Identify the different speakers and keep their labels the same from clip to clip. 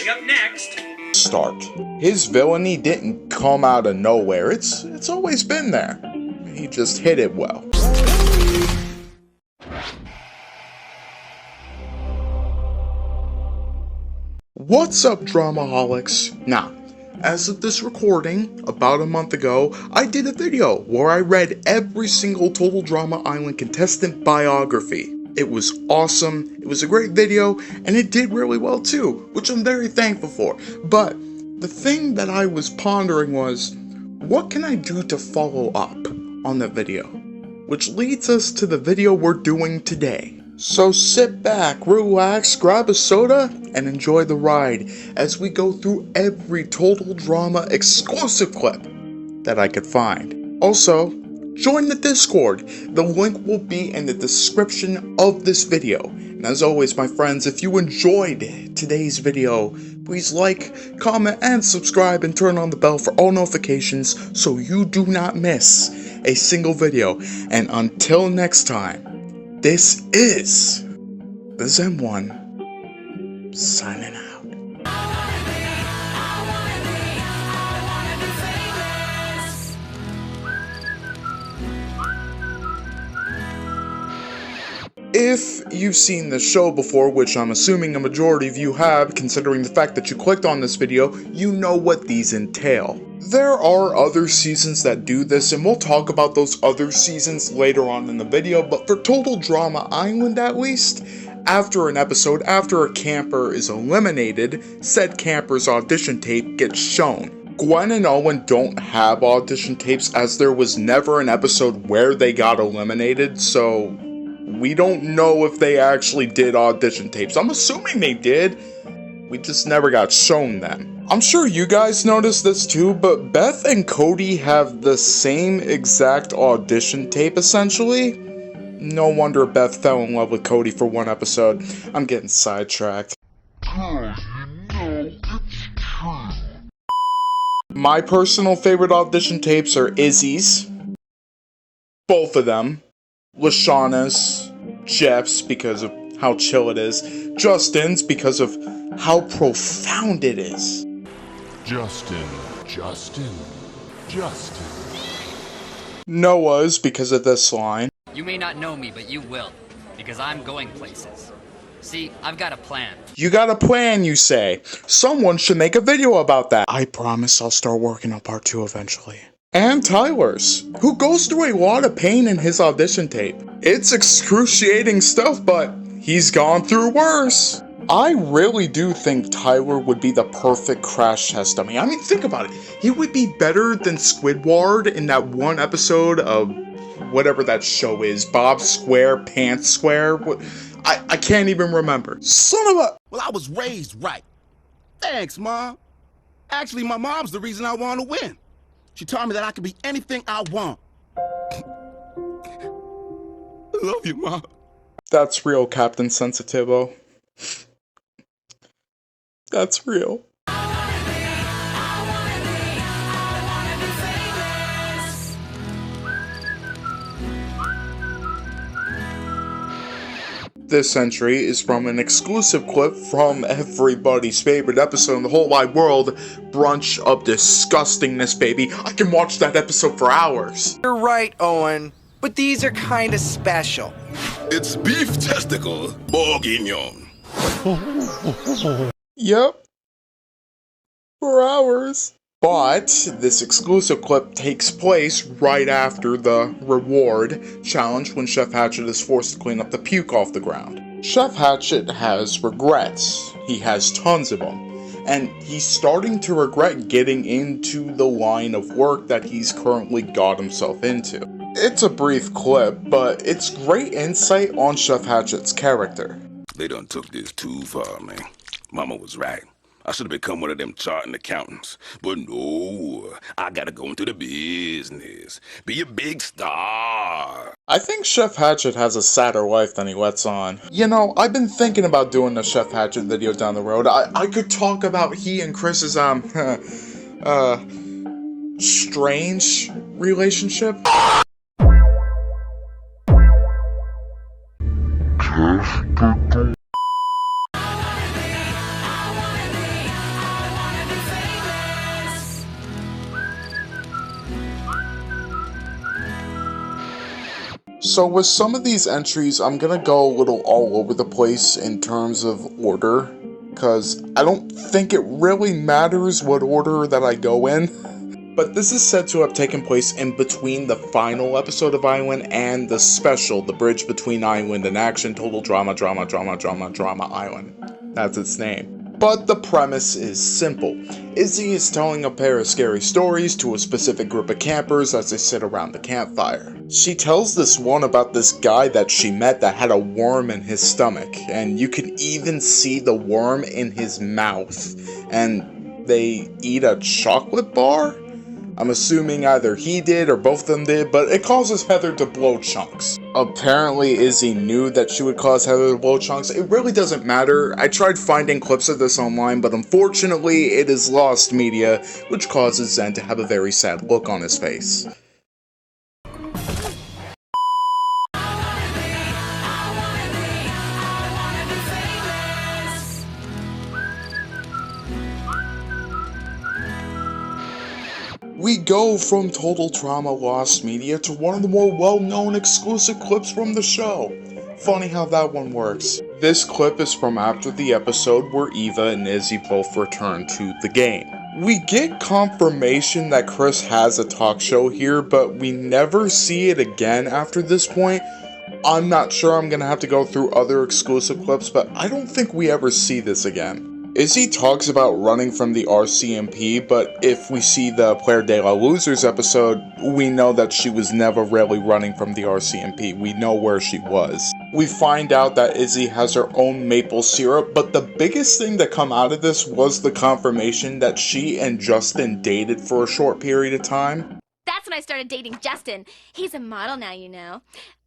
Speaker 1: Coming up next.
Speaker 2: Start. His villainy didn't come out of nowhere. It's always been there. He just hit it well. What's up, Dramaholics? Now, as of this recording, about a month ago, I did a video where I read every single Total Drama Island contestant biography. It was awesome, it was a great video, and it did really well too, which I'm very thankful for. But the thing that I was pondering was, what can I do to follow up on the video? Which leads us to the video we're doing today. So sit back, relax, grab a soda, and enjoy the ride as we go through every Total Drama exclusive clip that I could find. Also, join the Discord. The link will be in the description of this video. And as always, my friends, if you enjoyed today's video, please like, comment, and subscribe, and turn on the bell for all notifications so you do not miss a single video. And until next time, this is the Zen1 signing out. If you've seen the show before, which I'm assuming a majority of you have, considering the fact that you clicked on this video, you know what these entail. There are other seasons that do this, and we'll talk about those other seasons later on in the video, but for Total Drama Island at least, after an episode, after a camper is eliminated, said camper's audition tape gets shown. Gwen and Owen don't have audition tapes, as there was never an episode where they got eliminated, so we don't know if they actually did audition tapes. I'm assuming they did, we just never got shown them. I'm sure you guys noticed this too, but Beth and Cody have the same exact audition tape essentially. No wonder Beth fell in love with Cody for one episode. I'm getting sidetracked. My personal favorite audition tapes are Izzy's, both of them, Leshana's, Jeff's because of how chill it is, Justin's because of how profound it is.
Speaker 3: Justin.
Speaker 2: Noah's because of this line.
Speaker 4: You may not know me, but you will, because I'm going places. See, I've got a plan.
Speaker 2: You got a plan, you say. Someone should make a video about that. I promise I'll start working on part 2 eventually. And Tyler's, who goes through a lot of pain in his audition tape. It's excruciating stuff, but he's gone through worse. I really do think Tyler would be the perfect crash test dummy. I mean, think about it. He would be better than Squidward in that one episode of whatever that show is. Bob Square, Pants Square. I can't even remember. Son of a...
Speaker 5: Well, I was raised right. Thanks, Mom. Actually, my mom's the reason I want to win. She taught me that I can be anything I want. I love you, Mom.
Speaker 2: That's real, Captain Sensitivo. That's real. This entry is from an exclusive clip from everybody's favorite episode in the whole wide world, Brunch of Disgustingness, baby. I can watch that episode for hours.
Speaker 6: You're right, Owen, but these are kinda special.
Speaker 5: It's beef testicle bourguignon.
Speaker 2: Yep. For hours. But this exclusive clip takes place right after the reward challenge when Chef Hatchet is forced to clean up the puke off the ground. Chef Hatchet has regrets. He has tons of them. And he's starting to regret getting into the line of work that he's currently got himself into. It's a brief clip, but it's great insight on Chef Hatchet's character.
Speaker 5: They done took this too far, man. Mama was right. I should have become one of them charting accountants. But no, I gotta go into the business. Be a big star.
Speaker 2: I think Chef Hatchet has a sadder life than he lets on. You know, I've been thinking about doing a Chef Hatchet video down the road. I could talk about he and Chris's, strange relationship. So with some of these entries, I'm gonna go a little all over the place in terms of order, because I don't think it really matters what order that I go in. But this is said to have taken place in between the final episode of Island and the special, The Bridge Between Island and Action, Total Drama Island. That's its name. But the premise is simple. Izzy is telling a pair of scary stories to a specific group of campers as they sit around the campfire. She tells this one about this guy that she met that had a worm in his stomach, and you can even see the worm in his mouth. And they eat a chocolate bar? I'm assuming either he did or both of them did, but it causes Heather to blow chunks. Apparently Izzy knew that she would cause Heather to blow chunks. It really doesn't matter. I tried finding clips of this online, but unfortunately it is lost media, which causes Zen to have a very sad look on his face. We go from total drama lost media to one of the more well-known exclusive clips from the show. Funny how that one works. This clip is from after the episode where Eva and Izzy both return to the game. We get confirmation that Chris has a talk show here, but we never see it again after this point. I'm not sure, I'm gonna have to go through other exclusive clips, but I don't think we ever see this again. Izzy talks about running from the RCMP, but if we see the Player de la Losers episode, we know that she was never really running from the RCMP. We know where she was. We find out that Izzy has her own maple syrup, but the biggest thing that come out of this was the confirmation that she and Justin dated for a short period of time.
Speaker 1: That's when I started dating Justin. He's a model now, you know.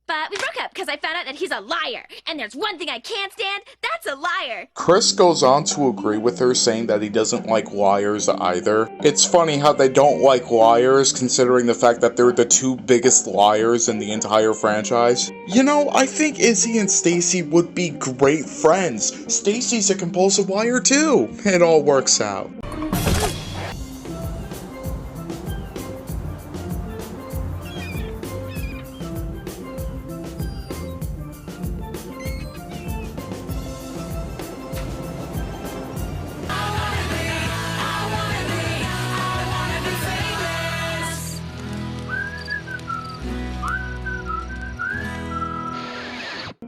Speaker 1: But we broke up because I found out that he's a liar. And there's one thing I can't stand, that's a liar.
Speaker 2: Chris goes on to agree with her, saying that he doesn't like liars either. It's funny how they don't like liars, considering the fact that they're the two biggest liars in the entire franchise. You know, I think Izzy and Stacy would be great friends. Stacy's a compulsive liar too. It all works out.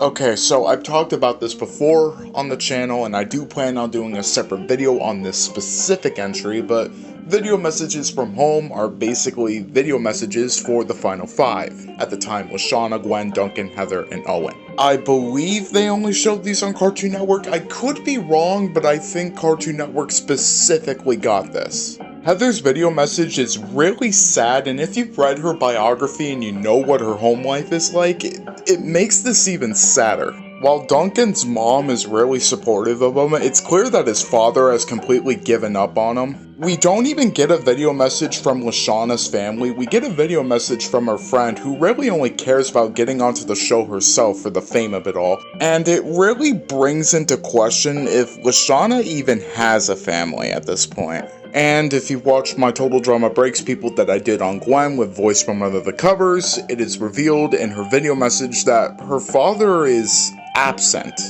Speaker 2: Okay, so I've talked about this before on the channel, and I do plan on doing a separate video on this specific entry, but video messages from home are basically video messages for the final five. At the time, Leshaniqua, Gwen, Duncan, Heather, and Owen. I believe they only showed these on Cartoon Network. I could be wrong, but I think Cartoon Network specifically got this. Heather's video message is really sad, and if you've read her biography and you know what her home life is like, it makes this even sadder. While Duncan's mom is really supportive of him, it's clear that his father has completely given up on him. We don't even get a video message from Leshana's family, we get a video message from her friend who really only cares about getting onto the show herself for the fame of it all. And it really brings into question if Leshana even has a family at this point. And if you've watched my Total Drama Breaks people that I did on Gwen with voice from one of the covers, it is revealed in her video message that her father is absent.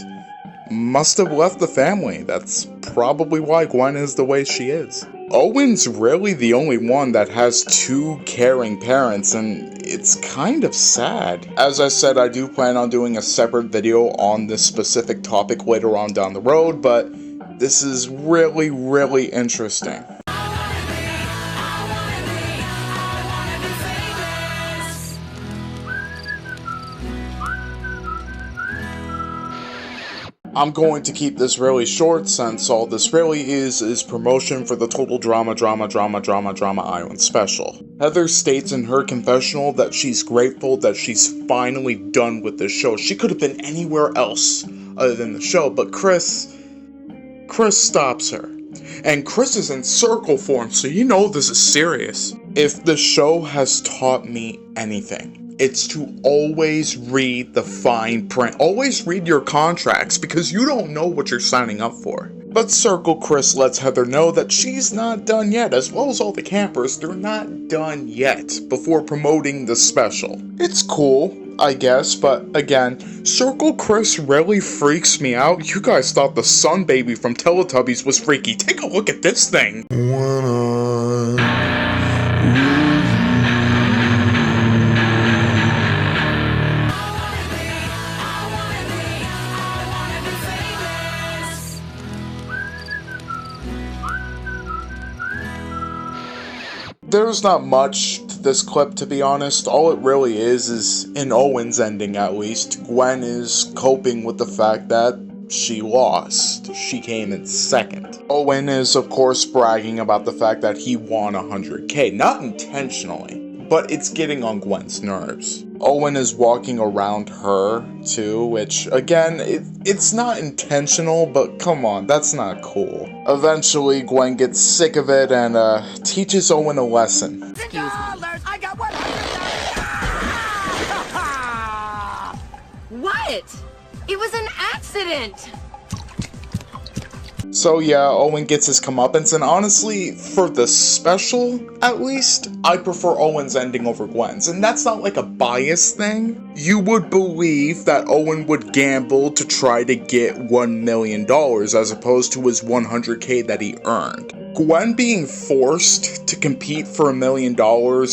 Speaker 2: Must have left the family. That's probably why Gwen is the way she is. Owen's really the only one that has two caring parents, and it's kind of sad. As I said, I do plan on doing a separate video on this specific topic later on down the road, but this is really, really interesting. I'm going to keep this really short since all this really is promotion for the Total Drama Island special. Heather states in her confessional that she's grateful that she's finally done with this show. She could have been anywhere else other than the show, but Chris stops her. And Chris is in circle form, so you know this is serious. If the show has taught me anything, it's to always read the fine print. Always read your contracts, because you don't know what you're signing up for. But Circle Chris lets Heather know that she's not done yet, as well as all the campers, they're not done yet, before promoting the special. It's cool. I guess, but again, Circle Chris really freaks me out. You guys thought the Sun Baby from Teletubbies was freaky. Take a look at this thing. There's not much to this clip, to be honest. All it really is in Owen's ending at least, Gwen is coping with the fact that she lost. She came in second. Owen is, of course, bragging about the fact that he won 100K. Not intentionally, but it's getting on Gwen's nerves. Owen is walking around her, too, which, again, it's not intentional, but come on, that's not cool. Eventually, Gwen gets sick of it and teaches Owen a lesson.
Speaker 6: Excuse me. I got $100.
Speaker 3: What? It was an accident.
Speaker 2: So yeah, Owen gets his comeuppance, and honestly, for the special, at least, I prefer Owen's ending over Gwen's, and that's not like a bias thing. You would believe that Owen would gamble to try to get $1 million as opposed to his 100K that he earned. Gwen being forced to compete for $1 million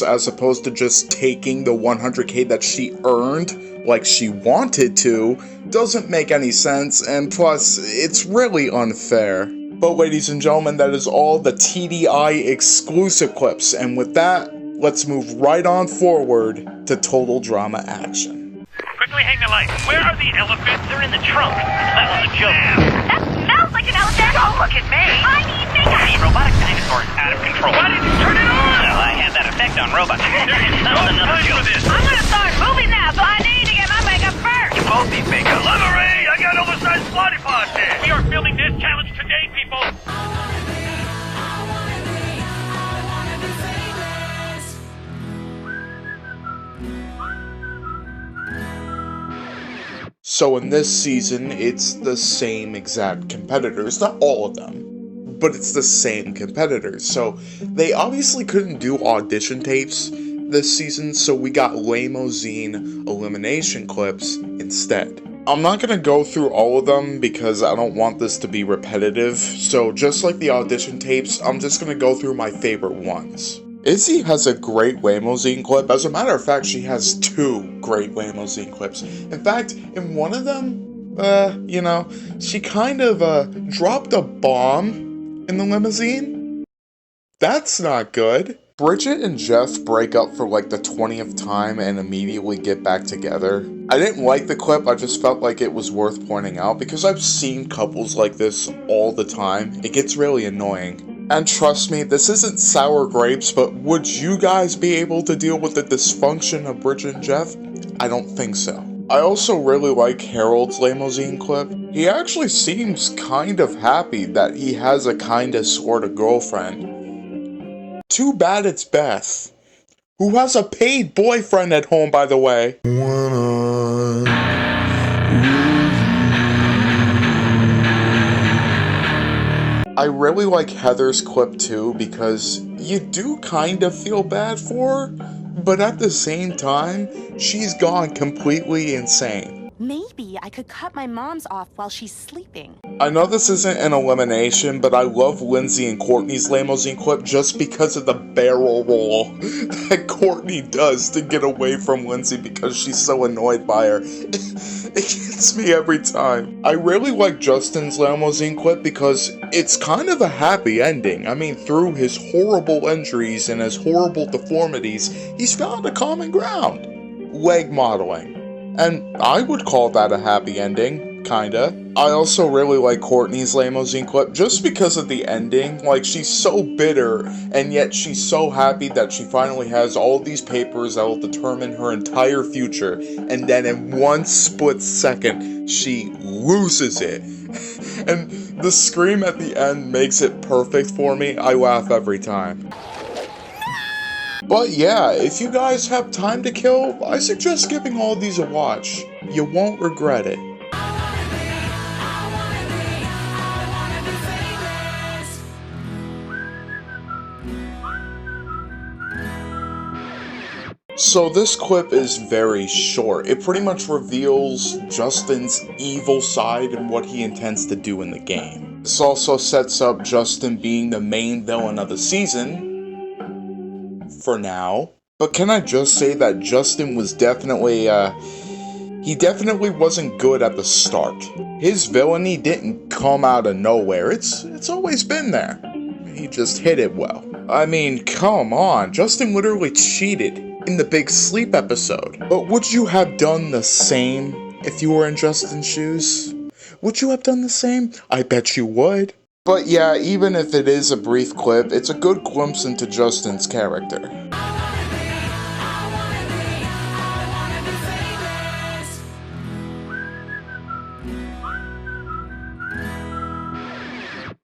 Speaker 2: as opposed to just taking the 100K that she earned like she wanted to doesn't make any sense, and plus, it's really unfair. But ladies and gentlemen, that is all the TDI exclusive clips, and with that, let's move right on forward to Total Drama Action.
Speaker 7: Quickly hang the lights. Where are the elephants? They're in the trunk. That was a joke.
Speaker 1: That smells like an elephant!
Speaker 7: Don't look at me!
Speaker 1: I need makeup!
Speaker 7: The robotic dinosaur is out of control. Why did you turn it on? Well, I have that effect on robots. That was another joke.
Speaker 1: I'm gonna start moving now, so I need to get my makeup first!
Speaker 7: You both need makeup. Delivery! I got oversized squatty pods here. We are filming this challenge today, people.
Speaker 2: So in this season, it's the same exact competitors, not all of them, but it's the same competitors. So they obviously couldn't do audition tapes this season, so we got limousine elimination clips instead. I'm not going to go through all of them because I don't want this to be repetitive, so just like the audition tapes, I'm just going to go through my favorite ones. Izzy has a great limousine clip. As a matter of fact, she has 2 great limousine clips. In fact, in one of them, she kind of dropped a bomb in the limousine. That's not good. Bridget and Jeff break up for like the 20th time and immediately get back together. I didn't like the clip, I just felt like it was worth pointing out because I've seen couples like this all the time. It gets really annoying. And trust me, this isn't sour grapes, but would you guys be able to deal with the dysfunction of Bridget and Jeff? I don't think so. I also really like Harold's limousine clip. He actually seems kind of happy that he has a kinda sorta girlfriend. Too bad it's Beth, who has a paid boyfriend at home, by the way. I really like Heather's clip too because you do kind of feel bad for her, but at the same time, she's gone completely insane.
Speaker 8: Maybe I could cut my mom's off while she's sleeping.
Speaker 2: I know this isn't an elimination, but I love Lindsay and Courtney's limousine clip just because of the barrel roll that Courtney does to get away from Lindsay because she's so annoyed by her. It gets me every time. I really like Justin's limousine clip because it's kind of a happy ending. I mean, through his horrible injuries and his horrible deformities, he's found a common ground. Leg modeling. And I would call that a happy ending, kinda. I also really like Courtney's limousine clip just because of the ending. Like, she's so bitter, and yet she's so happy that she finally has all these papers that will determine her entire future, and then in one split second, she loses it. And the scream at the end makes it perfect for me. I laugh every time. But yeah, if you guys have time to kill, I suggest giving all these a watch. You won't regret it. So this clip is very short. It pretty much reveals Justin's evil side and what he intends to do in the game. This also sets up Justin being the main villain of the season, for now. But can I just say that Justin was definitely, he definitely wasn't good at the start. His villainy didn't come out of nowhere, it's always been there. He just hit it well. I mean, come on, Justin literally cheated in the Big Sleep episode. But would you have done the same if you were in Justin's shoes? Would you have done the same? I bet you would. But yeah, even if it is a brief clip, it's a good glimpse into Justin's character.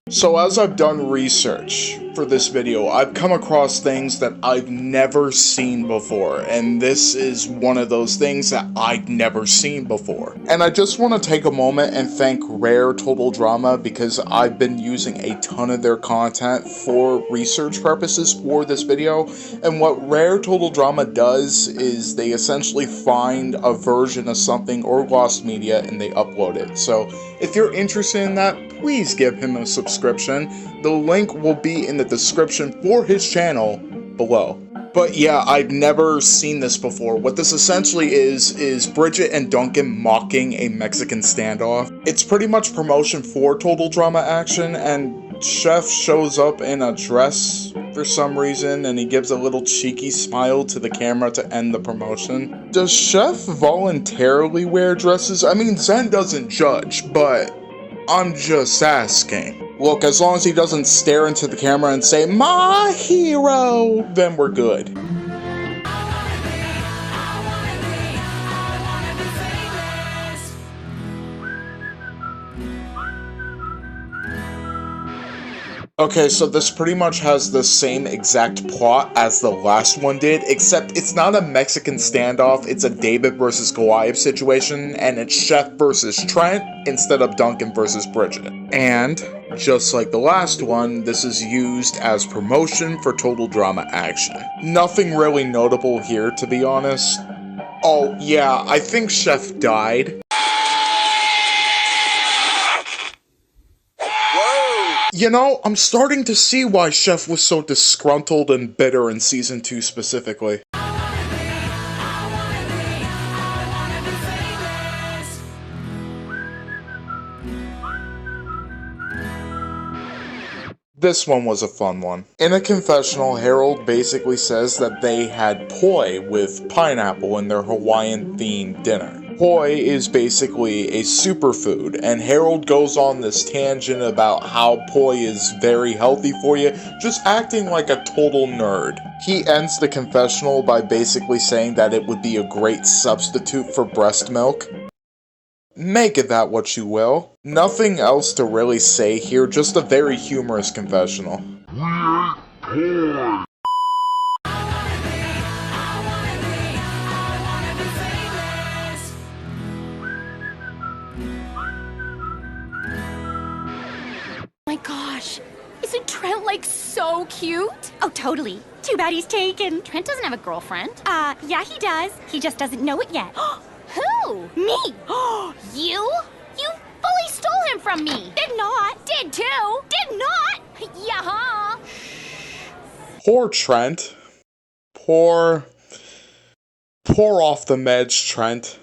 Speaker 2: So as I've done research for this video, I've come across things that I've never seen before, and this is one of those things that I've never seen before. And I just want to take a moment and thank Rare Total Drama, because I've been using a ton of their content for research purposes for this video, and what Rare Total Drama does is they essentially find a version of something or lost media and they upload it. So if you're interested in that, please give him a subscription. The link will be in the description for his channel below. But yeah, I've never seen this before. What this essentially is Bridget and Duncan mocking a Mexican standoff. It's pretty much promotion for Total Drama Action, and Chef shows up in a dress for some reason, and he gives a little cheeky smile to the camera to end the promotion. Does Chef voluntarily wear dresses? I mean, Zen doesn't judge, but I'm just asking. Look, as long as he doesn't stare into the camera and say, "My hero," then we're good. Okay, so this pretty much has the same exact plot as the last one did, except it's not a Mexican standoff, it's a David versus Goliath situation, and it's Chef versus Trent instead of Duncan versus Bridget. And, just like the last one, this is used as promotion for Total Drama Action. Nothing really notable here, to be honest. Oh, yeah, I think Chef died. You know, I'm starting to see why Chef was so disgruntled and bitter in Season 2 specifically. This one was a fun one. In a confessional, Harold basically says that they had poi with pineapple in their Hawaiian-themed dinner. Poi is basically a superfood, and Harold goes on this tangent about how poi is very healthy for you, just acting like a total nerd. He ends the confessional by basically saying that it would be a great substitute for breast milk. Make of that what you will. Nothing else to really say here, just a very humorous confessional.
Speaker 8: My gosh, isn't Trent like so cute? Oh, totally. Too bad he's taken.
Speaker 1: Trent doesn't have a girlfriend.
Speaker 8: Yeah, he does. He just doesn't know it yet.
Speaker 1: Who?
Speaker 8: Me!
Speaker 1: You? You fully stole him from me.
Speaker 8: Did not.
Speaker 1: Did too.
Speaker 8: Did not.
Speaker 1: Yeah.
Speaker 2: Poor Trent. Poor off the meds, Trent.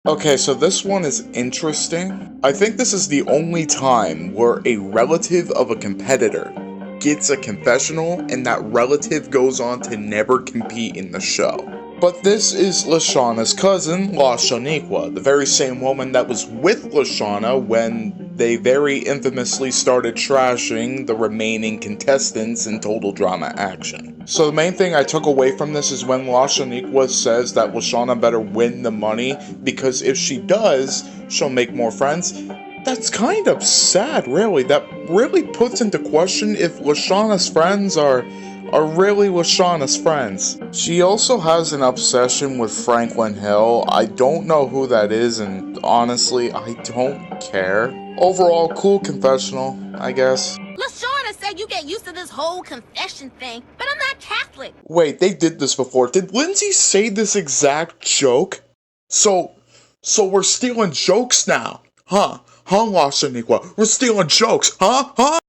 Speaker 2: Okay, so this one is interesting. I think this is the only time where a relative of a competitor gets a confessional and that relative goes on to never compete in the show. But this is Leshana's cousin, Leshaniqua, the very same woman that was with Leshana when they very infamously started trashing the remaining contestants in Total Drama Action. So the main thing I took away from this is when Leshaniqua says that Leshana better win the money, because if she does, she'll make more friends. That's kind of sad, really. That really puts into question if Leshana's friends are are really Leshaniqua's friends. She also has an obsession with Franklin Hill. I don't know who that is, and honestly, I don't care. Overall, cool confessional, I guess.
Speaker 3: Leshana said you get used to this whole confession thing, but I'm not Catholic.
Speaker 2: Wait, they did this before. Did Lindsay say this exact joke? So we're stealing jokes now, huh? Huh, Leshaniqua? We're stealing jokes, huh? Huh?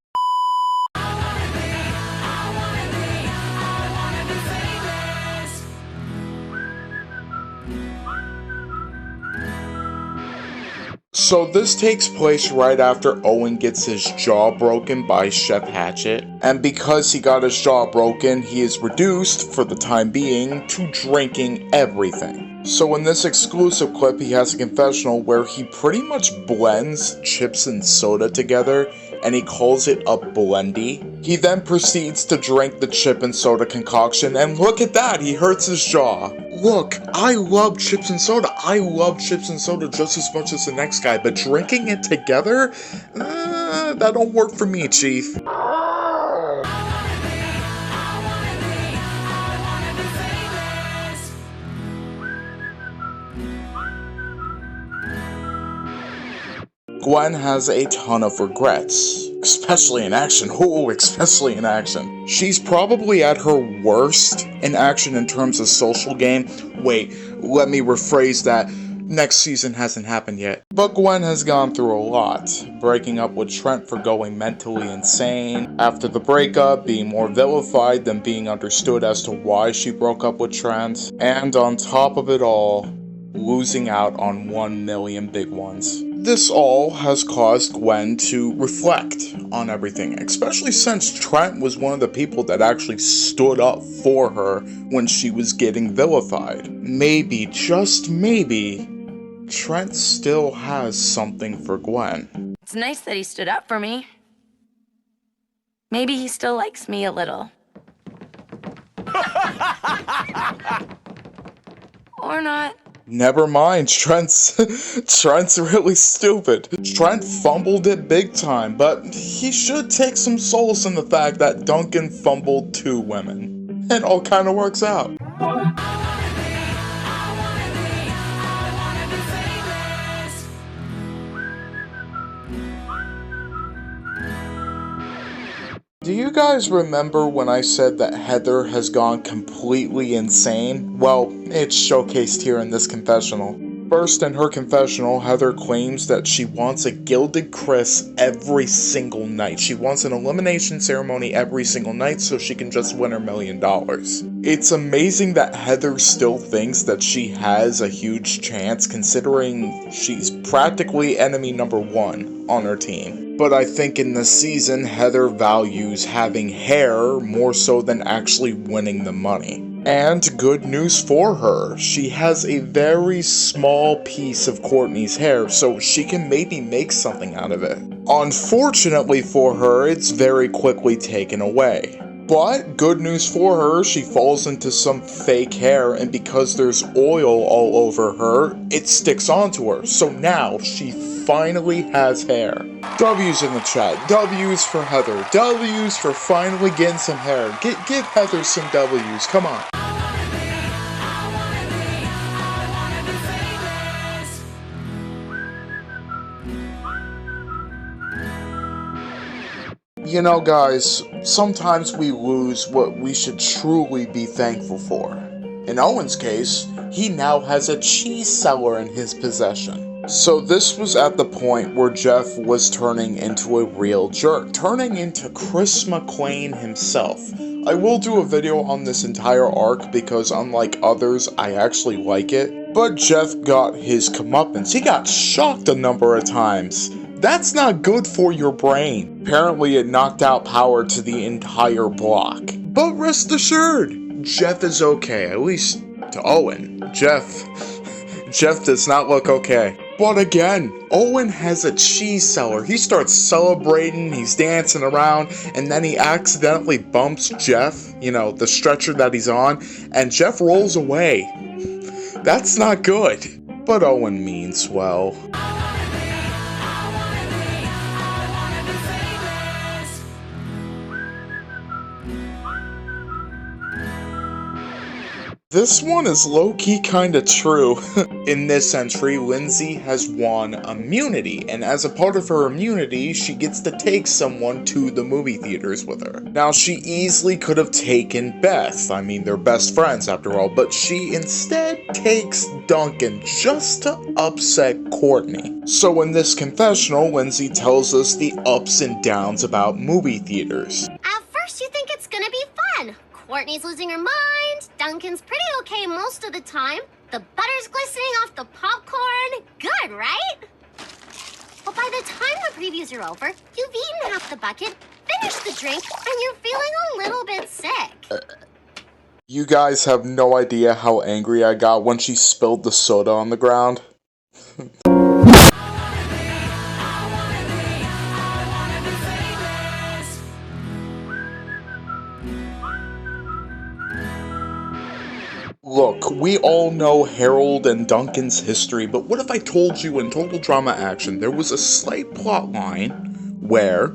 Speaker 2: So this takes place right after Owen gets his jaw broken by Chef Hatchet, and because he got his jaw broken, he is reduced, for the time being, to drinking everything. So in this exclusive clip, he has a confessional where he pretty much blends chips and soda together, and he calls it a blendy. He then proceeds to drink the chip and soda concoction, and look at that, he hurts his jaw. Look, I love chips and soda. I love chips and soda just as much as the next guy, but drinking it together? That don't work for me, Chief. Gwen has a ton of regrets, especially in action. Oh, especially in action. She's probably at her worst in action in terms of social game. Wait, let me rephrase that. Next season hasn't happened yet. But Gwen has gone through a lot. Breaking up with Trent for going mentally insane. After the breakup, being more vilified than being understood as to why she broke up with Trent. And on top of it all, losing out on 1 million big ones. This all has caused Gwen to reflect on everything, especially since Trent was one of the people that actually stood up for her when she was getting vilified. Maybe, just maybe, Trent still has something for Gwen.
Speaker 3: It's nice that he stood up for me. Maybe he still likes me a little. Or not.
Speaker 2: Never mind, Trent's really stupid. Trent fumbled it big time, but he should take some solace in the fact that Duncan fumbled 2 women. It all kinda works out. Do you guys remember when I said that Heather has gone completely insane? Well, it's showcased here in this confessional. First, in her confessional, Heather claims that she wants a gilded Chris every single night. She wants an elimination ceremony every single night so she can just win her $1 million. It's amazing that Heather still thinks that she has a huge chance, considering she's practically enemy number 1 on her team. But I think in this season, Heather values having hair more so than actually winning the money. And good news for her, she has a very small piece of Courtney's hair, so she can maybe make something out of it. Unfortunately for her, it's very quickly taken away. But good news for her, she falls into some fake hair, and because there's oil all over her, it sticks onto her. So now she finally has hair. W's in the chat. W's for Heather. W's for finally getting some hair. Give Heather some W's. Come on. You know, guys, sometimes we lose what we should truly be thankful for. In Owen's case, he now has a cheese cellar in his possession. So this was at the point where Jeff was turning into a real jerk, turning into Chris McClain himself. I will do a video on this entire arc because unlike others, I actually like it. But Jeff got his comeuppance. He got shocked a number of times. That's not good for your brain. Apparently it knocked out power to the entire block. But rest assured, Jeff is okay, at least to Owen. Jeff does not look okay. But again, Owen has a cheese cellar. He starts celebrating, he's dancing around, and then he accidentally bumps Jeff, you know, the stretcher that he's on, and Jeff rolls away. That's not good. But Owen means well. This one is low-key kinda true. In this entry, Lindsay has won immunity, and as a part of her immunity, she gets to take someone to the movie theaters with her. Now, she easily could have taken Beth, I mean, they're best friends after all, but she instead takes Duncan just to upset Courtney. So in this confessional, Lindsay tells us the ups and downs about movie theaters.
Speaker 8: At first, you think it's gonna be fun. Courtney's losing her mind. Duncan's pretty okay most of the time. The butter's glistening off the popcorn. Good, right? But by the time the previews are over, you've eaten half the bucket, finished the drink, and you're feeling a little bit sick.
Speaker 2: You guys have no idea how angry I got when she spilled the soda on the ground. Look, we all know Harold and Duncan's history, but what if I told you in Total Drama Action there was a slight plot line where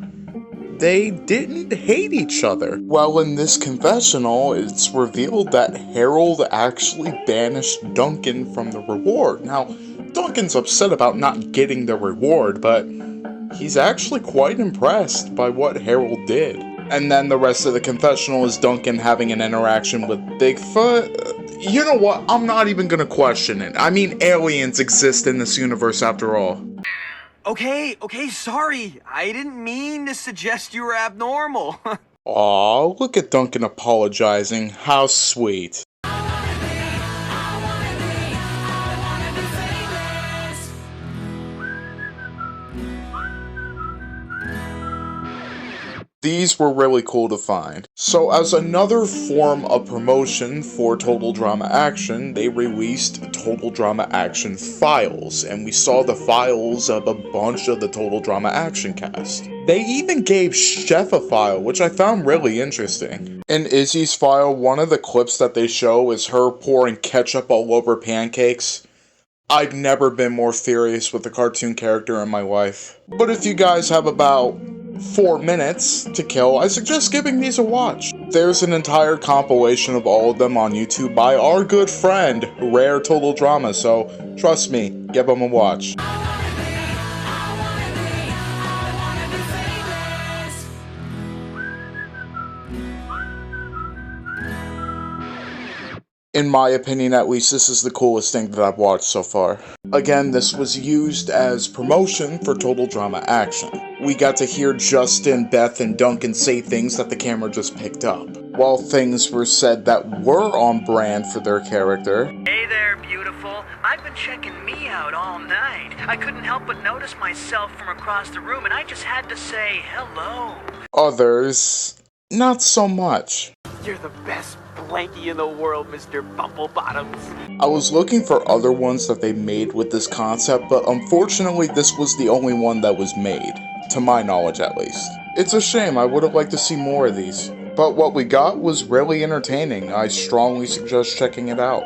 Speaker 2: they didn't hate each other? Well, in this confessional, it's revealed that Harold actually banished Duncan from the reward. Now, Duncan's upset about not getting the reward, but he's actually quite impressed by what Harold did. And then the rest of the confessional is Duncan having an interaction with Bigfoot. You know what? I'm not even gonna question it. I mean, aliens exist in this universe after all.
Speaker 6: Okay, sorry. I didn't mean to suggest you were abnormal.
Speaker 2: Aw, look at Duncan apologizing. How sweet. These were really cool to find. So as another form of promotion for Total Drama Action, they released Total Drama Action files, and we saw the files of a bunch of the Total Drama Action cast. They even gave Chef a file, which I found really interesting. In Izzy's file, one of the clips that they show is her pouring ketchup all over pancakes. I've never been more furious with a cartoon character in my life. But if you guys have about 4 minutes to kill, I suggest giving these a watch. There's an entire compilation of all of them on YouTube by our good friend, Rare Total Drama, so trust me, give them a watch. In my opinion, at least, this is the coolest thing that I've watched so far. Again, this was used as promotion for Total Drama Action. We got to hear Justin, Beth, and Duncan say things that the camera just picked up, while things were said that were on brand for their character.
Speaker 9: Hey there, beautiful. I've been checking me out all night. I couldn't help but notice myself from across the room, and I just had to say hello.
Speaker 2: Others, not so much.
Speaker 9: You're the best blankie in the world, Mr. Bumblebottoms.
Speaker 2: I was looking for other ones that they made with this concept, but unfortunately this was the only one that was made, to my knowledge at least. It's a shame, I would have liked to see more of these. But what we got was really entertaining. I strongly suggest checking it out.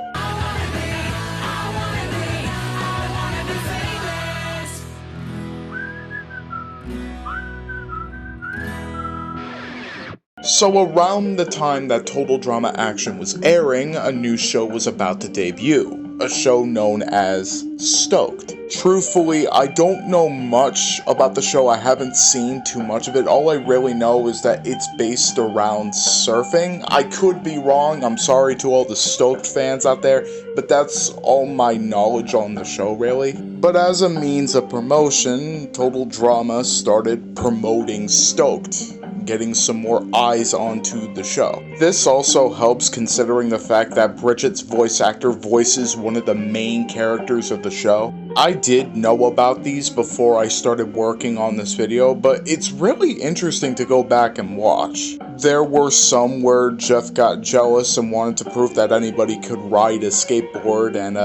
Speaker 2: So around the time that Total Drama Action was airing, a new show was about to debut, a show known as Stoked. Truthfully, I don't know much about the show, I haven't seen too much of it. All I really know is that it's based around surfing. I could be wrong, I'm sorry to all the Stoked fans out there, but that's all my knowledge on the show really. But as a means of promotion, Total Drama started promoting Stoked, getting some more eyes onto the show. This also helps considering the fact that Bridget's voice actor voices one of the main characters of the show. I did know about these before I started working on this video, but it's really interesting to go back and watch. There were some where Jeff got jealous and wanted to prove that anybody could ride a skateboard, and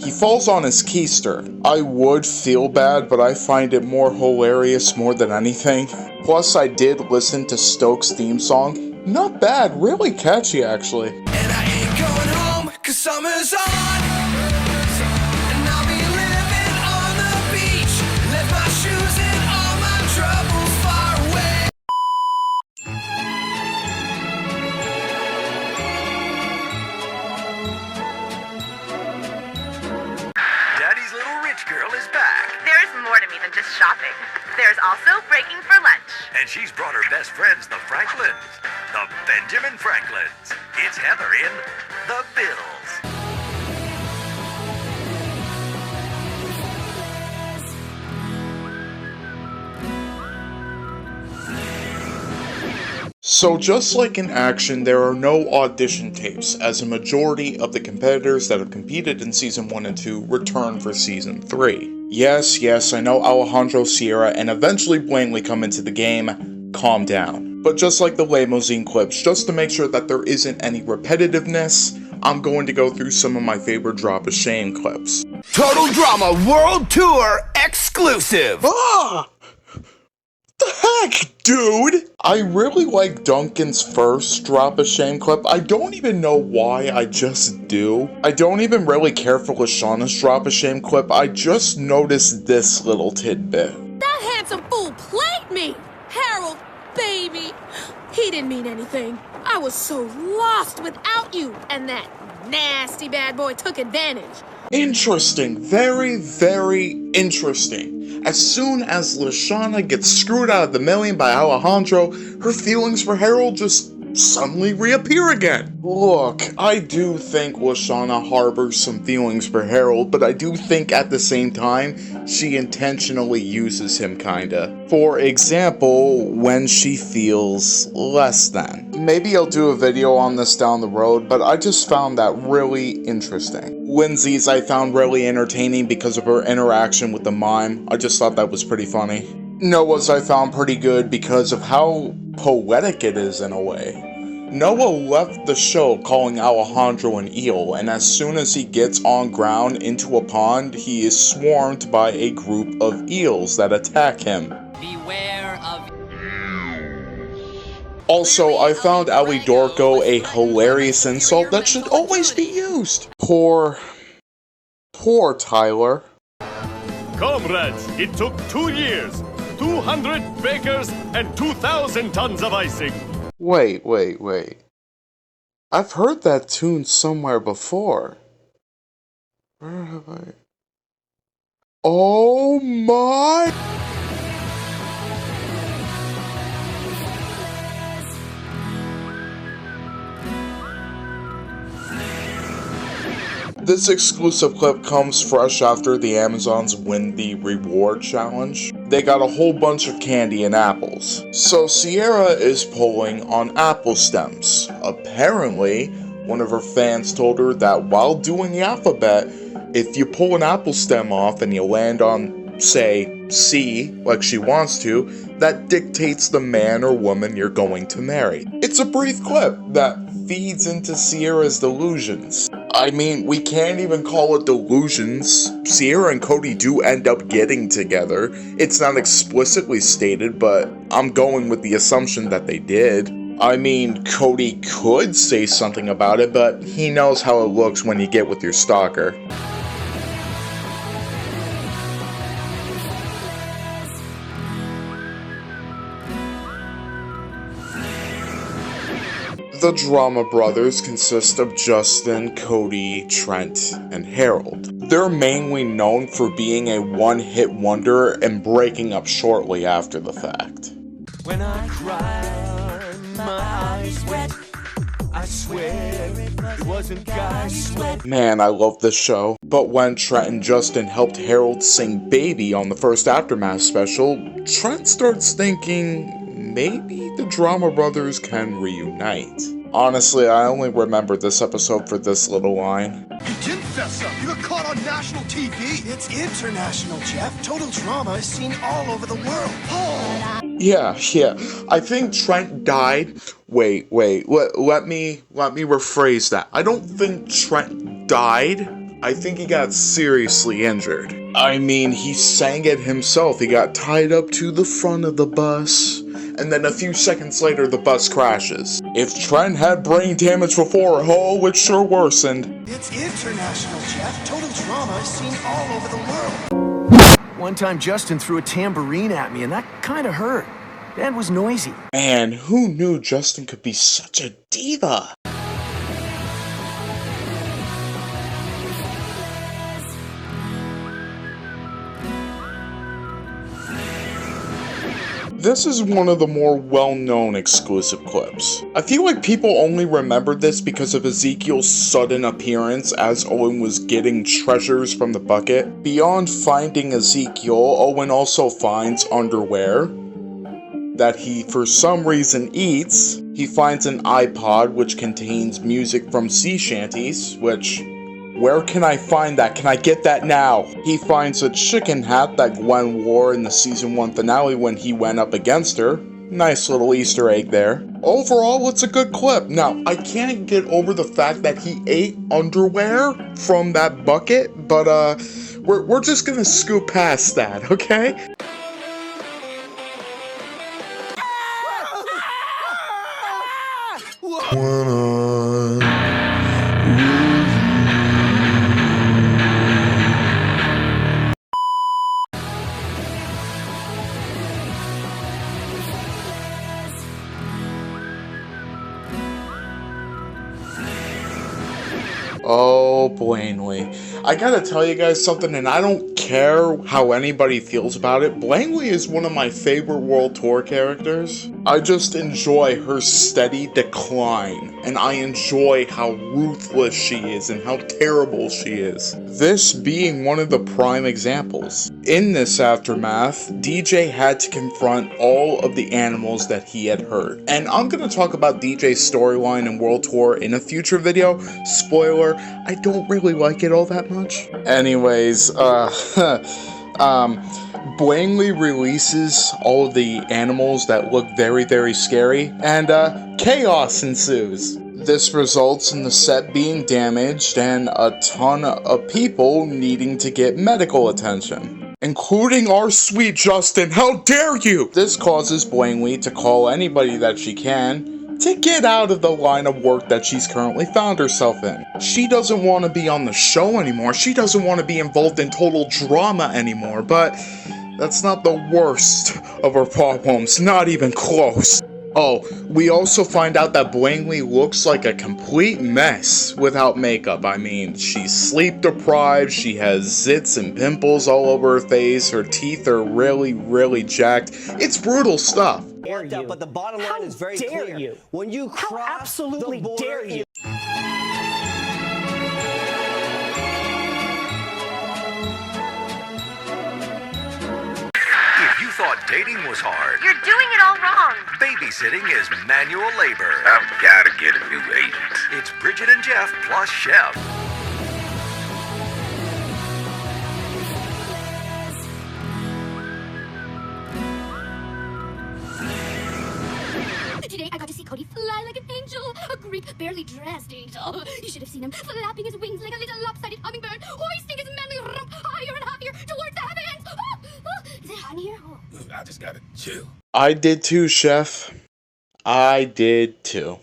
Speaker 2: he falls on his keister. I would feel bad, but I find it more hilarious more than anything. Plus, I did listen to Stokes' theme song. Not bad, really catchy actually.
Speaker 10: And I ain't going home, 'cause summer's on. And I'll be living on the beach. Left my shoes and all my troubles far away.
Speaker 11: also breaking for lunch.
Speaker 9: And she's brought her best friends, the Franklins. The Benjamin Franklins. It's Heather in The Bills.
Speaker 2: So just like in Action, there are no audition tapes, as a majority of the competitors that have competed in Season 1 and 2 return for Season 3. Yes, I know Alejandro, Sierra, and eventually Blainley come into the game. Calm down. But just like the limousine clips, just to make sure that there isn't any repetitiveness, I'm going to go through some of my favorite Drop of Shame clips.
Speaker 10: Total Drama World Tour exclusive!
Speaker 2: Ah! The heck, dude? I really like Duncan's first Drop of Shame clip. I don't even know why, I just do. I don't even really care for Leshaniqua's Drop of Shame clip. I just noticed this little tidbit.
Speaker 3: That handsome fool played me! Harold, baby! He didn't mean anything. I was so lost without you, and that nasty bad boy took advantage.
Speaker 2: Interesting. Very, very interesting. As soon as Leshana gets screwed out of the million by Alejandro, her feelings for Harold just suddenly reappear again. Look, I do think Leshana harbors some feelings for Harold, but I do think at the same time, she intentionally uses him kinda. For example, when she feels less than. Maybe I'll do a video on this down the road, but I just found that really interesting. Lindsay's I found really entertaining because of her interaction with the mime. I just thought that was pretty funny. Noah's I found pretty good because of how poetic it is in a way. Noah left the show calling Alejandro an eel, and as soon as he gets on ground into a pond, he is swarmed by a group of eels that attack him.
Speaker 4: Beware of...
Speaker 2: Also, I found Alejandro a hilarious insult that should always be used. Poor Tyler.
Speaker 12: Comrades, it took 2 years, 200 bakers, and 2,000 tons of icing.
Speaker 2: Wait. I've heard that tune somewhere before. Where have I... Oh my... This exclusive clip comes fresh after the Amazons win the reward challenge. They got a whole bunch of candy and apples. So Sierra is pulling on apple stems. Apparently, one of her fans told her that while doing the alphabet, if you pull an apple stem off and you land on, say, C, like she wants to, that dictates the man or woman you're going to marry. It's a brief clip that feeds into Sierra's delusions. I mean, we can't even call it delusions. Sierra and Cody do end up getting together. It's not explicitly stated, but I'm going with the assumption that they did. I mean, Cody could say something about it, but he knows how it looks when you get with your stalker. The Drama Brothers consist of Justin, Cody, Trent, and Harold. They're mainly known for being a one-hit wonder and breaking up shortly after the fact.
Speaker 10: When I cry, my eyes wet. I swear it wasn't guy sweat.
Speaker 2: Man, I love this show. But when Trent and Justin helped Harold sing Baby on the first Aftermath special, Trent starts thinking maybe the Drama Brothers can reunite. Honestly, I only remember this episode for this little line.
Speaker 13: You didn't fess up. You got caught on national TV. It's international, Jeff. Total Drama is seen all over the world. Oh.
Speaker 2: Yeah. I think Trent died. Wait. Let me rephrase that. I don't think Trent died. I think he got seriously injured. I mean, he sang it himself. He got tied up to the front of the bus, and then a few seconds later, the bus crashes. If Trent had brain damage before, oh, it sure worsened.
Speaker 13: It's international, Jeff. Total Drama is seen all over the world.
Speaker 6: One time Justin threw a tambourine at me, and that kind of hurt. And was noisy.
Speaker 2: Man, who knew Justin could be such a diva? This is one of the more well-known exclusive clips. I feel like people only remembered this because of Ezekiel's sudden appearance as Owen was getting treasures from the bucket. Beyond finding Ezekiel, Owen also finds underwear that he for some reason eats. He finds an iPod which contains music from sea shanties, which... where can I find that? Can I get that now? He finds a chicken hat that Gwen wore in the season 1 finale when he went up against her. Nice little Easter egg there. Overall, it's a good clip. Now, I can't get over the fact that he ate underwear from that bucket, but we're just gonna scoot past that, okay? Oh, Blainley. I gotta tell you guys something, and I don't care how anybody feels about it. Blainley is one of my favorite World Tour characters. I just enjoy her steady decline, and I enjoy how ruthless she is and how terrible she is. This being one of the prime examples. In this aftermath, DJ had to confront all of the animals that he had hurt. And I'm gonna talk about DJ's storyline in World Tour in a future video. Spoiler, I don't really like it all that much. Anyways, Blainley releases all of the animals that look very, very scary, and chaos ensues. This results in the set being damaged and a ton of people needing to get medical attention, including our sweet Justin. How dare you! This causes Blainley to call anybody that she can to get out of the line of work that she's currently found herself in. She doesn't want to be on the show anymore. She doesn't want to be involved in total drama anymore, but that's not the worst of her problems, not even close. Oh, we also find out that Blainley looks like a complete mess without makeup. I mean, she's sleep deprived, she has zits and pimples all over her face, her teeth are really, really jacked. It's brutal stuff.
Speaker 11: But the bottom line is very clear. You? When you cross How absolutely the border, dare you?
Speaker 14: If you thought dating was hard,
Speaker 15: you're doing it all wrong.
Speaker 14: Babysitting is manual labor.
Speaker 5: I've gotta get a new agent.
Speaker 14: It's Bridget and Jeff plus Chef.
Speaker 16: Today I got to see Cody fly like an angel, a Greek, barely dressed angel. You should have seen him flapping his wings like a little lopsided hummingbird, hoisting his manly rump higher and higher towards the heavens. Is it hot in here?
Speaker 5: I just gotta chill.
Speaker 2: I did too, Chef. I did too.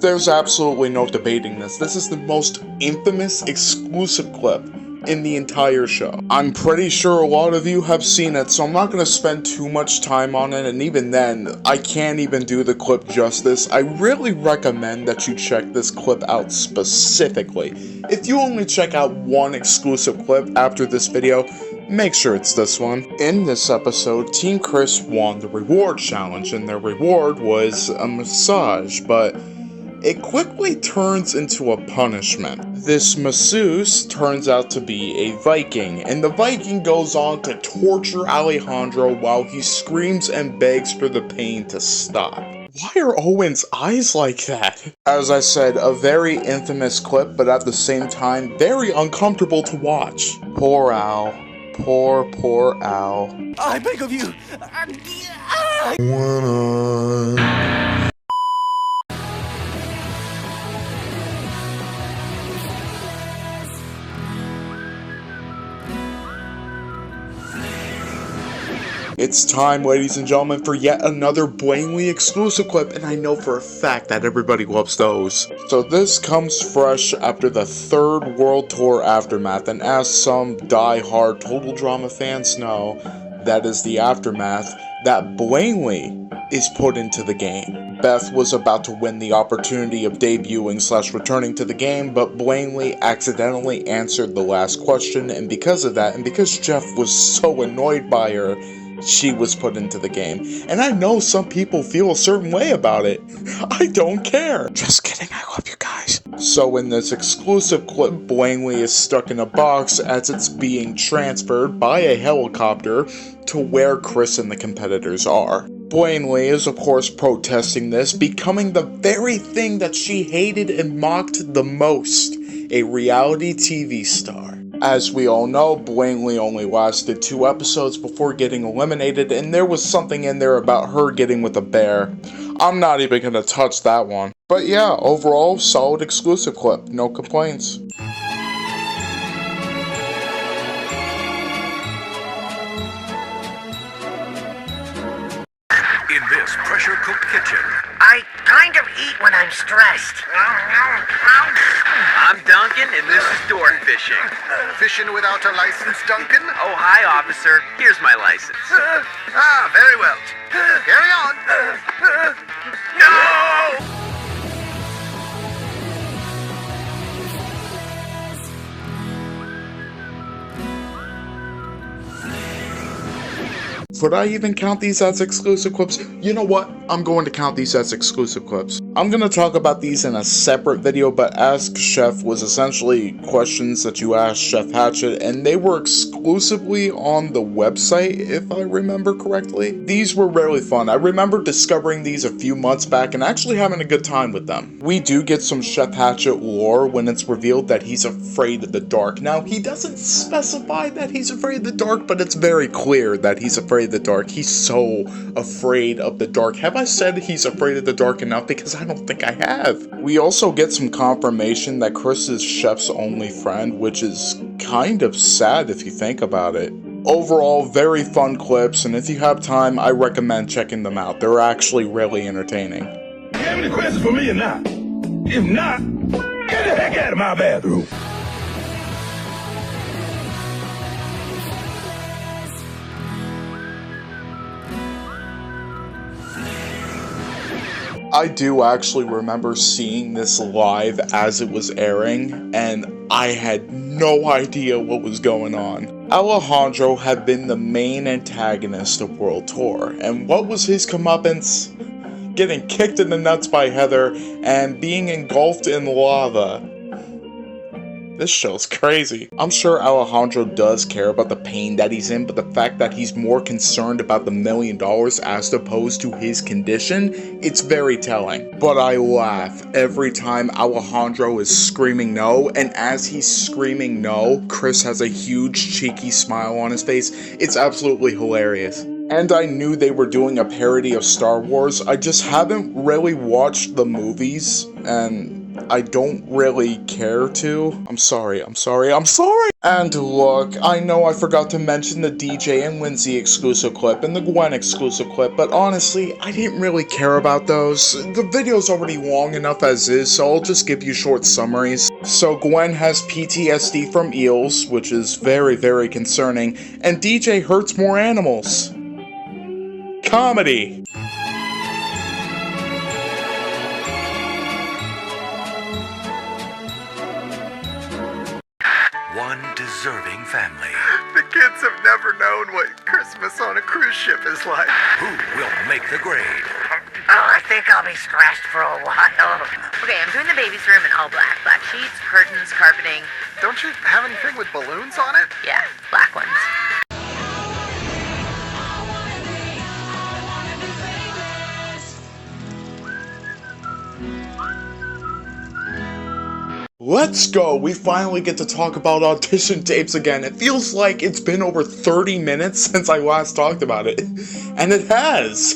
Speaker 2: There's absolutely no debating this. This is the most infamous exclusive clip in the entire show. I'm pretty sure a lot of you have seen it, so I'm not going to spend too much time on it, and even then, I can't even do the clip justice. I really recommend that you check this clip out specifically. If you only check out one exclusive clip after this video, make sure it's this one. In this episode, Team Chris won the reward challenge, and their reward was a massage, but it quickly turns into a punishment. This masseuse turns out to be a Viking, and the Viking goes on to torture Alejandro while he screams and begs for the pain to stop. Why are Owen's eyes like that? As I said, a very infamous clip, but at the same time, very uncomfortable to watch. Poor Al. Poor Al.
Speaker 11: I beg of you!
Speaker 2: It's time, ladies and gentlemen, for yet another Blainley exclusive clip, and I know for a fact that everybody loves those. So this comes fresh after the 3rd World Tour aftermath, and as some die-hard Total Drama fans know, that is the aftermath that Blainley is put into the game. Beth was about to win the opportunity of debuting / returning to the game, but Blainley accidentally answered the last question, and because of that, and because Jeff was so annoyed by her, she was put into the game. And I know some people feel a certain way about it. I don't care. Just kidding, I love you guys. So in this exclusive clip, Blainley is stuck in a box as it's being transferred by a helicopter to where Chris and the competitors are. Blainley is of course protesting this, becoming the very thing that she hated and mocked the most, a reality TV star. As we all know, Blainley only lasted 2 episodes before getting eliminated, and there was something in there about her getting with a bear. I'm not even gonna touch that one. But yeah, overall, solid exclusive clip, no complaints.
Speaker 14: In this pressure-cooked kitchen,
Speaker 9: I kind of eat when I'm stressed. I'm Duncan, and this is door fishing.
Speaker 14: fishing without a license, Duncan?
Speaker 9: Oh, hi, officer. Here's my license.
Speaker 14: Very well. Carry on.
Speaker 9: No!
Speaker 2: Would I even count these as exclusive clips? You know what? I'm going to count these as exclusive clips. I'm going to talk about these in a separate video, but Ask Chef was essentially questions that you asked Chef Hatchet, and they were exclusively on the website, if I remember correctly. These were really fun. I remember discovering these a few months back and actually having a good time with them. We do get some Chef Hatchet lore when it's revealed that he's afraid of the dark. Now, he doesn't specify that he's afraid of the dark, but it's very clear that he's afraid of the dark. He's so afraid of the dark. Have I said he's afraid of the dark enough? Because I don't think I have. We also get some confirmation that Chris is Chef's only friend, which is kind of sad if you think about it. Overall, very fun clips, and if you have time, I recommend checking them out. They're actually really entertaining.
Speaker 15: You have any questions for me or not? If not, get the heck out of my bathroom.
Speaker 2: I do actually remember seeing this live as it was airing, and I had no idea what was going on. Alejandro had been the main antagonist of World Tour, and what was his comeuppance? Getting kicked in the nuts by Heather and being engulfed in lava. This show's crazy. I'm sure Alejandro does care about the pain that he's in, but the fact that he's more concerned about the $1 million as opposed to his condition, it's very telling. But I laugh every time Alejandro is screaming no, and as he's screaming no, Chris has a huge cheeky smile on his face. It's absolutely hilarious. And I knew they were doing a parody of Star Wars. I just haven't really watched the movies, and I don't really care to. I'm sorry. And look, I know I forgot to mention the DJ and Lindsay exclusive clip and the Gwen exclusive clip, but honestly, I didn't really care about those. The video's already long enough as is, so I'll just give you short summaries. So Gwen has PTSD from eels, which is very, very concerning, and DJ hurts more animals. Comedy.
Speaker 14: One deserving family. The kids have never known what Christmas on a cruise ship is like. Who will make the grade?
Speaker 9: Oh, I think I'll be stressed for a while. Okay, I'm doing the baby's room in all black. Black sheets, curtains, carpeting.
Speaker 14: Don't you have anything with balloons on it?
Speaker 9: Yeah, black ones.
Speaker 2: Let's go! We finally get to talk about audition tapes again. It feels like it's been over 30 minutes since I last talked about it. And it has!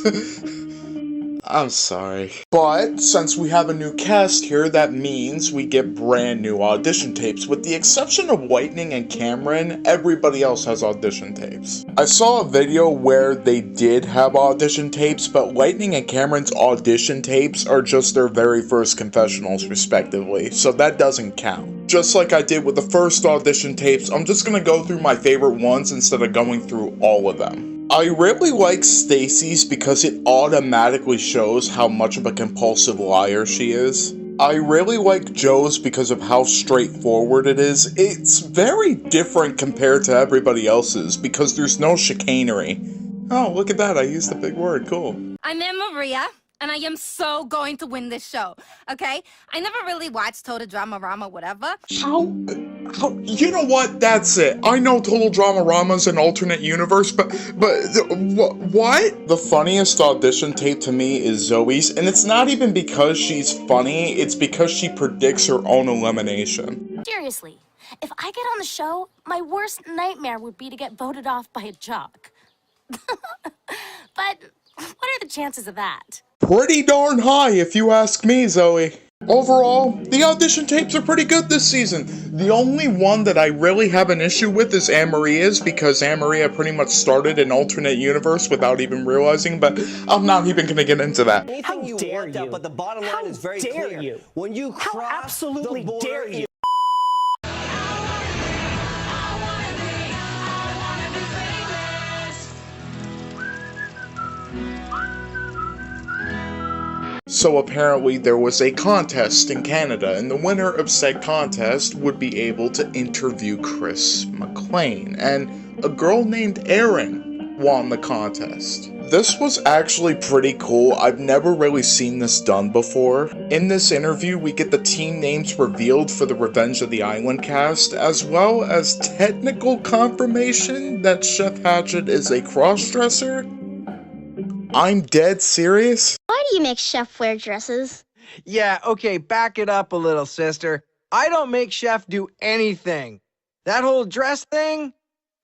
Speaker 2: I'm sorry. But, since we have a new cast here, that means we get brand new audition tapes. With the exception of Lightning and Cameron, everybody else has audition tapes. I saw a video where they did have audition tapes, but Lightning and Cameron's audition tapes are just their very first confessionals, respectively, so that doesn't count. Just like I did with the first audition tapes, I'm just gonna go through my favorite ones instead of going through all of them. I really like Stacy's because it automatically shows how much of a compulsive liar she is. I really like Joe's because of how straightforward it is. It's very different compared to everybody else's because there's no chicanery. Oh, look at that, I used a big word, cool.
Speaker 17: I'm Maria, and I am so going to win this show, okay? I never really watched Total Drama Rama, whatever.
Speaker 2: How, you know what, that's it. I know Total Drama Rama's an alternate universe, but what? The funniest audition tape to me is Zoe's, and it's not even because she's funny, it's because she predicts her own elimination.
Speaker 18: Seriously, if I get on the show, my worst nightmare would be to get voted off by a jock. But what are the chances of that?
Speaker 2: Pretty darn high, if you ask me, Zoe. Overall, the audition tapes are pretty good this season. The only one that I really have an issue with is Anne-Maria's, because Anne-Maria pretty much started an alternate universe without even realizing, but I'm not even gonna get into that.
Speaker 11: How dare you? But the bottom line is very clear. You? When you cross absolutely the border, dare you?
Speaker 2: So apparently there was a contest in Canada, and the winner of said contest would be able to interview Chris McLean, and a girl named Erin won the contest. This was actually pretty cool. I've never really seen this done before. In this interview, we get the team names revealed for the Revenge of the Island cast, as well as technical confirmation that Chef Hatchet is a crossdresser. I'm dead serious?
Speaker 8: Why do you make Chef wear dresses?
Speaker 6: Yeah, okay, back it up a little, sister. I don't make Chef do anything. That whole dress thing,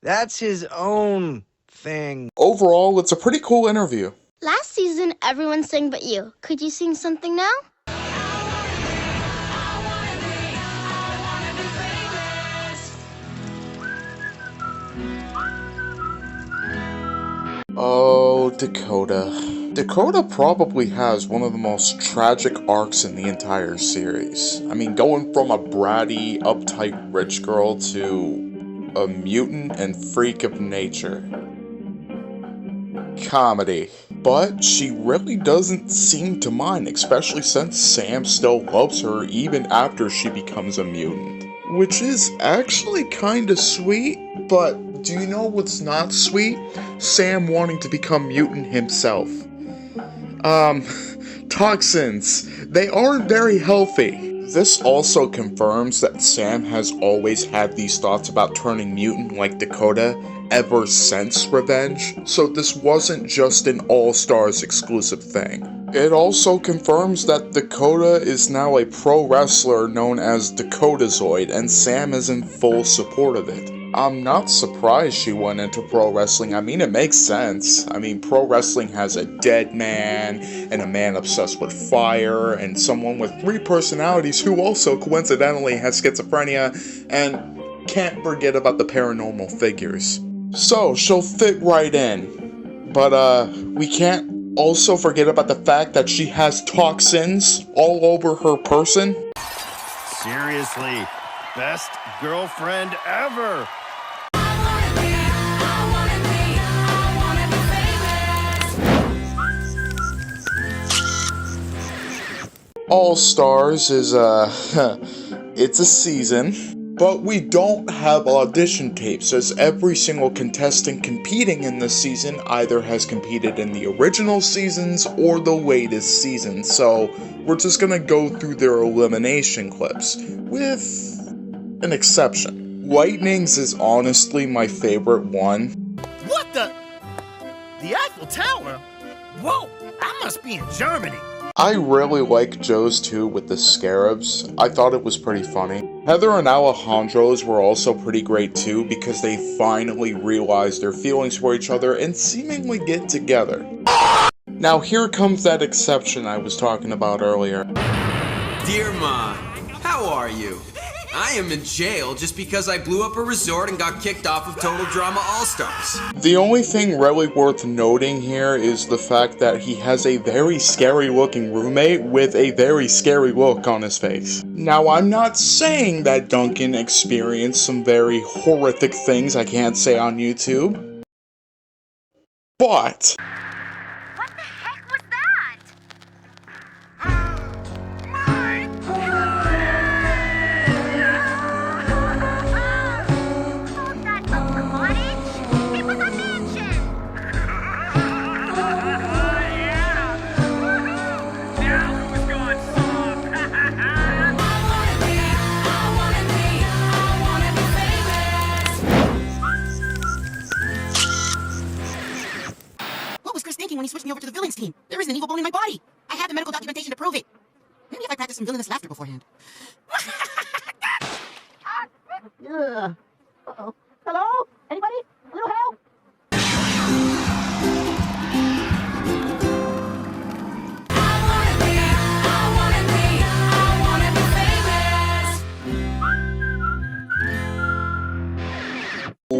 Speaker 6: that's his own thing.
Speaker 2: Overall, it's a pretty cool interview.
Speaker 8: Last season, everyone sang but you. Could you sing something now?
Speaker 2: Oh, Dakota. Dakota probably has one of the most tragic arcs in the entire series. I mean, going from a bratty, uptight rich girl to a mutant and freak of nature. Comedy. But she really doesn't seem to mind, especially since Sam still loves her even after she becomes a mutant. Which is actually kinda sweet, but do you know what's not sweet? Sam wanting to become mutant himself. Toxins. They aren't very healthy. This also confirms that Sam has always had these thoughts about turning mutant like Dakota ever since Revenge, so this wasn't just an All-Stars exclusive thing. It also confirms that Dakota is now a pro wrestler known as Dakotazoid, and Sam is in full support of it. I'm not surprised she went into pro wrestling. I mean, it makes sense. I mean, pro wrestling has a dead man, and a man obsessed with fire, and someone with 3 personalities who also coincidentally has schizophrenia, and can't forget about the paranormal figures. So, she'll fit right in. But, we can't also forget about the fact that she has toxins all over her person.
Speaker 12: Seriously, best girlfriend ever.
Speaker 2: All Stars is, it's a season, but we don't have audition tapes, as every single contestant competing in this season either has competed in the original seasons or the latest season, so we're just gonna go through their elimination clips, with an exception. Lightning's is honestly my favorite one.
Speaker 19: What the? The Eiffel Tower? Whoa, I must be in Germany.
Speaker 2: I really like Joe's too with the scarabs. I thought it was pretty funny. Heather and Alejandro's were also pretty great too because they finally realized their feelings for each other and seemingly get together. Now here comes that exception I was talking about earlier.
Speaker 20: Dear Ma, how are you? I am in jail just because I blew up a resort and got kicked off of Total Drama All-Stars.
Speaker 2: The only thing really worth noting here is the fact that he has a very scary looking roommate with a very scary look on his face. Now, I'm not saying that Duncan experienced some very horrific things I can't say on YouTube. But
Speaker 1: What the heck was that? Was that a cottage? It was a mansion!
Speaker 10: Now who's going soft?
Speaker 21: What was Chris thinking when he switched me over to the villains team? There is an evil bone in my body. I have the medical documentation to prove it. Maybe if I practice some villainous laughter beforehand. Uh-oh. Hello? Anybody? A little help?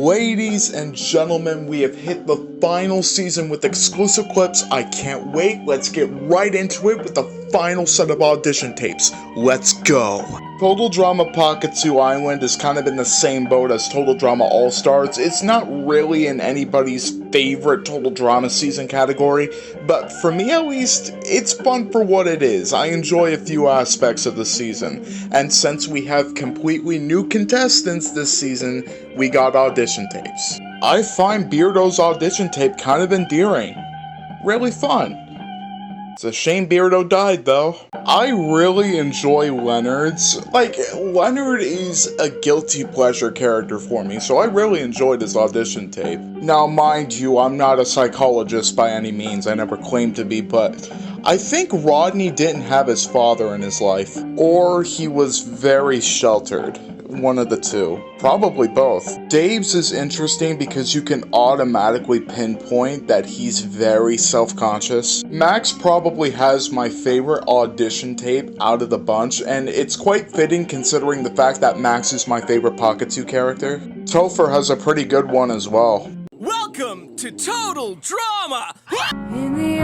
Speaker 2: ladies and gentlemen, we have hit the final season with exclusive clips. I can't wait. Let's get right into it with the final set of audition tapes. Let's go. Total Drama Pahkitew Island is kind of in the same boat as Total Drama All-Stars. It's not really in anybody's favorite Total Drama season category, but for me at least, it's fun for what it is. I enjoy a few aspects of the season, and since we have completely new contestants this season, we got audition tapes. I find Beardo's audition tape kind of endearing. Really fun. It's a shame Beardo died, though. I really enjoy Leonard's. Leonard is a guilty pleasure character for me, so I really enjoyed his audition tape. Now, mind you, I'm not a psychologist by any means, I never claimed to be, but I think Rodney didn't have his father in his life, or he was very sheltered. One of the two. Probably both. Dave's is interesting because you can automatically pinpoint that he's very self-conscious. Max probably has my favorite audition tape out of the bunch, and it's quite fitting considering the fact that Max is my favorite Pahkitew character. Topher has a pretty good one as well.
Speaker 10: Welcome to Total Drama!
Speaker 22: In the